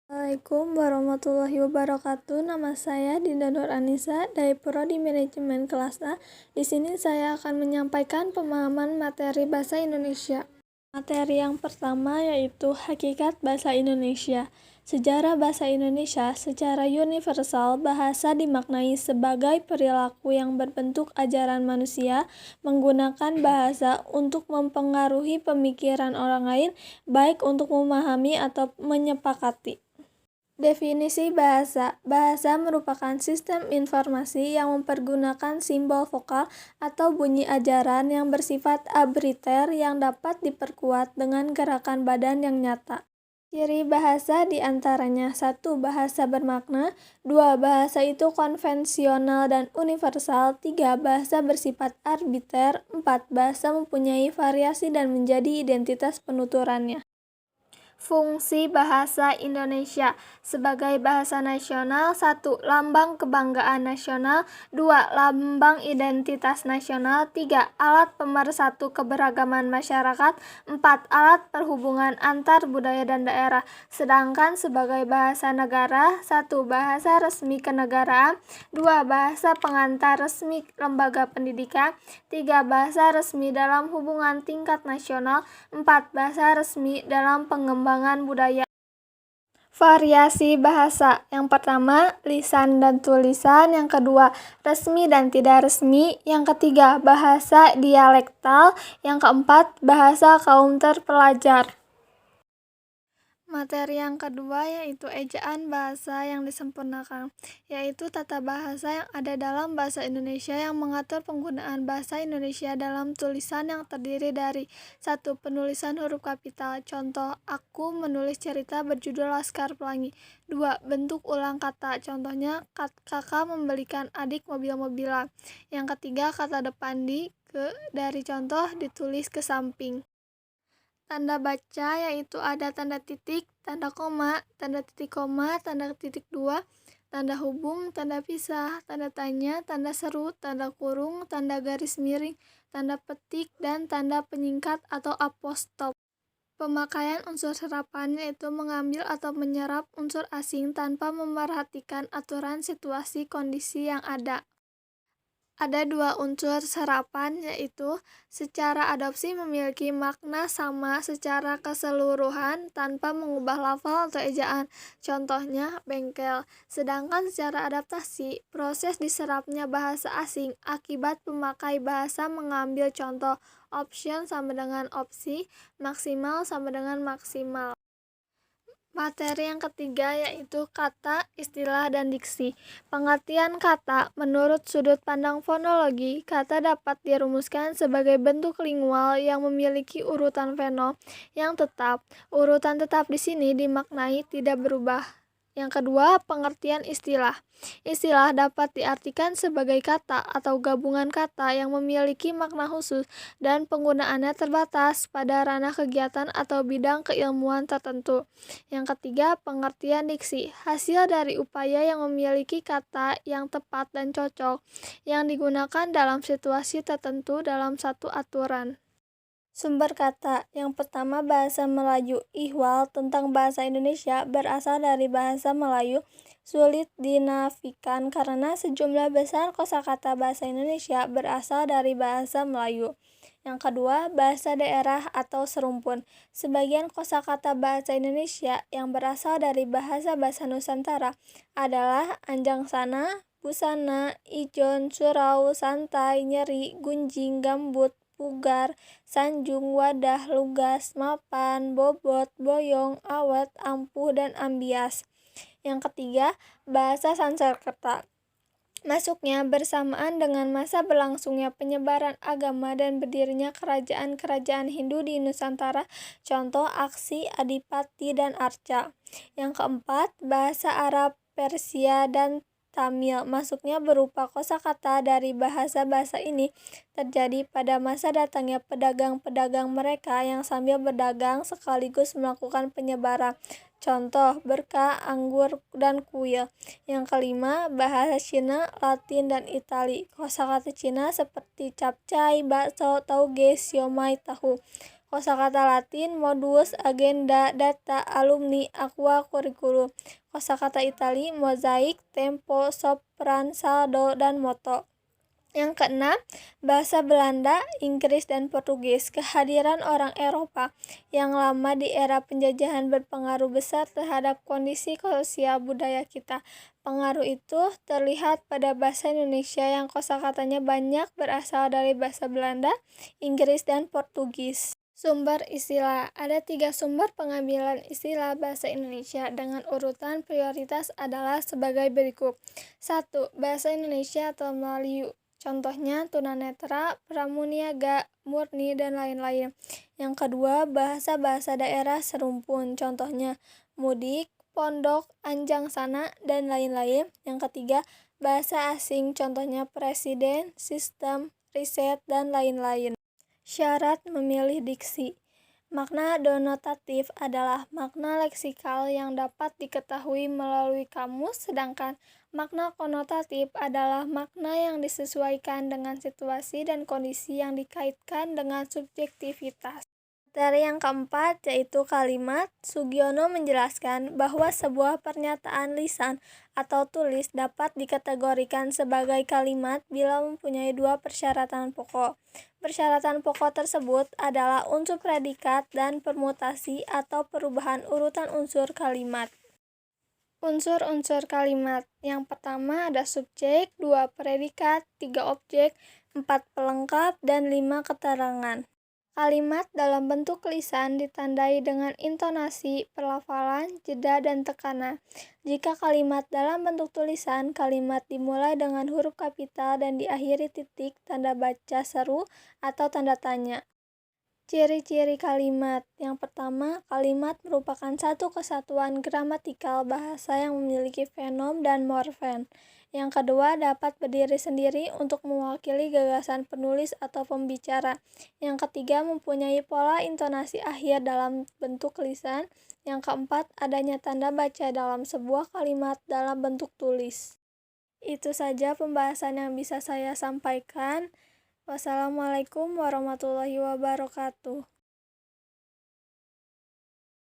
Assalamualaikum warahmatullahi wabarakatuh. Nama saya Dinda Nur Anissa dari Prodi Manajemen Kelas A. Di sini saya akan menyampaikan pemahaman materi bahasa Indonesia. Materi yang pertama yaitu hakikat bahasa Indonesia. Sejarah bahasa Indonesia. Secara universal, bahasa dimaknai sebagai perilaku yang berbentuk ajaran manusia menggunakan bahasa untuk mempengaruhi pemikiran orang lain, baik untuk memahami atau menyepakati. Definisi bahasa. Bahasa merupakan sistem informasi yang mempergunakan simbol vokal atau bunyi ajaran yang bersifat arbitrter yang dapat diperkuat dengan gerakan badan yang nyata. Ciri bahasa diantaranya 1. Bahasa bermakna. 2. Bahasa itu konvensional dan universal. 3. Bahasa bersifat arbitrter. 4. Bahasa mempunyai variasi dan menjadi identitas penuturannya. Fungsi bahasa Indonesia sebagai bahasa nasional. 1. Lambang kebanggaan nasional. 2. Lambang identitas nasional. 3. Alat pemersatu keberagaman masyarakat. 4. Alat perhubungan antar budaya dan daerah. Sedangkan sebagai bahasa negara. 1. Bahasa resmi kenegaraan. 2. Bahasa pengantar resmi lembaga pendidikan. 3. Bahasa resmi dalam hubungan tingkat nasional. 4. Bahasa resmi dalam pengembangan budaya. Variasi bahasa. Yang pertama, lisan dan tulisan. Yang kedua, resmi dan tidak resmi. Yang ketiga, bahasa dialektal. Yang keempat, bahasa kaum terpelajar. Materi yang kedua yaitu ejaan bahasa yang disempurnakan, yaitu tata bahasa yang ada dalam bahasa Indonesia yang mengatur penggunaan bahasa Indonesia dalam tulisan yang terdiri dari 1. Penulisan huruf kapital. Contoh, aku menulis cerita berjudul Laskar Pelangi. 2. Bentuk ulang kata. Contohnya, kakak membelikan adik mobil-mobilan. Yang ketiga, kata depan dari contoh ditulis ke samping. Tanda baca yaitu ada tanda titik, tanda koma, tanda titik koma, tanda titik dua, tanda hubung, tanda pisah, tanda tanya, tanda seru, tanda kurung, tanda garis miring, tanda petik, dan tanda penyingkat atau apostrop. Pemakaian unsur serapan yaitu mengambil atau menyerap unsur asing tanpa memerhatikan aturan situasi kondisi yang ada. Ada dua unsur serapan yaitu secara adopsi memiliki makna sama secara keseluruhan tanpa mengubah lafal atau ejaan. Contohnya bengkel. Sedangkan secara adaptasi, proses diserapnya bahasa asing akibat pemakai bahasa mengambil contoh. Option sama dengan opsi, maksimal sama dengan maksimal. Materi yang ketiga yaitu kata, istilah, dan diksi. Pengertian kata. Menurut sudut pandang fonologi, kata dapat dirumuskan sebagai bentuk lingual yang memiliki urutan fonem yang tetap. Urutan tetap di sini dimaknai tidak berubah. Yang kedua, pengertian istilah. Istilah dapat diartikan sebagai kata atau gabungan kata yang memiliki makna khusus dan penggunaannya terbatas pada ranah kegiatan atau bidang keilmuan tertentu. Yang ketiga, pengertian diksi. Hasil dari upaya yang memiliki kata yang tepat dan cocok yang digunakan dalam situasi tertentu dalam satu aturan. Sumber kata. Yang pertama, bahasa Melayu. Ihwal tentang bahasa Indonesia berasal dari bahasa Melayu, sulit dinafikan karena sejumlah besar kosakata bahasa Indonesia berasal dari bahasa Melayu. Yang kedua, bahasa daerah atau serumpun. Sebagian kosakata bahasa Indonesia yang berasal dari bahasa-bahasa Nusantara adalah anjang sana, busana, ijon, surau, santai, nyeri, gunjing, gambut, pugar, sanjung, wadah, lugas, mapan, bobot, boyong, awet, ampuh, dan ambias. Yang ketiga, bahasa Sanskerta. Masuknya bersamaan dengan masa berlangsungnya penyebaran agama dan berdirinya kerajaan-kerajaan Hindu di Nusantara, contoh Aksi, Adipati, dan Arca. Yang keempat, bahasa Arab, Persia, dan Tamil. Masuknya berupa kosakata dari bahasa-bahasa ini terjadi pada masa datangnya pedagang-pedagang mereka yang sambil berdagang sekaligus melakukan penyebaran. Contoh, berkah, anggur, dan kuil. Yang kelima, bahasa Cina, Latin, dan Itali. Kosakata Cina seperti capcay, bakso, tauge, siomay, tahu. Kosakata Latin modus, agenda, data, alumni, aqua curriculum. Kosakata Itali mozaik, tempo, sopran, saldo, dan moto. Yang keenam, bahasa Belanda, Inggris, dan Portugis. Kehadiran orang Eropa yang lama di era penjajahan berpengaruh besar terhadap kondisi sosial budaya kita. Pengaruh itu terlihat pada bahasa Indonesia yang kosakatanya banyak berasal dari bahasa Belanda, Inggris, dan Portugis. Sumber istilah. Ada 3 sumber pengambilan istilah bahasa Indonesia dengan urutan prioritas adalah sebagai berikut. 1. Bahasa Indonesia atau Melayu. Contohnya tunanetra, pramuniaga, murni, dan lain-lain. Yang kedua, bahasa-bahasa daerah serumpun. Contohnya mudik, pondok, anjang sana, dan lain-lain. Yang ketiga, bahasa asing. Contohnya presiden, sistem, riset, dan lain-lain. Syarat memilih diksi. Makna denotatif adalah makna leksikal yang dapat diketahui melalui kamus, sedangkan makna konotatif adalah makna yang disesuaikan dengan situasi dan kondisi yang dikaitkan dengan subjektivitas. Materi yang keempat yaitu kalimat. Sugiono menjelaskan bahwa sebuah pernyataan lisan atau tulis dapat dikategorikan sebagai kalimat bila mempunyai 2 persyaratan pokok. Persyaratan pokok tersebut adalah unsur predikat dan permutasi atau perubahan urutan unsur kalimat. Unsur-unsur kalimat. Yang pertama ada subjek, 2 predikat, 3 objek, 4 pelengkap, dan 5 keterangan. Kalimat dalam bentuk lisan ditandai dengan intonasi, pelafalan, jeda, dan tekanan. Jika kalimat dalam bentuk tulisan, kalimat dimulai dengan huruf kapital dan diakhiri titik, tanda baca seru, atau tanda tanya. Ciri-ciri kalimat. Yang pertama, kalimat merupakan satu kesatuan gramatikal bahasa yang memiliki fenom dan morfem. Yang kedua, dapat berdiri sendiri untuk mewakili gagasan penulis atau pembicara. Yang ketiga, mempunyai pola intonasi akhir dalam bentuk lisan. Yang keempat, adanya tanda baca dalam sebuah kalimat dalam bentuk tulis. Itu saja pembahasan yang bisa saya sampaikan. Wassalamualaikum warahmatullahi wabarakatuh.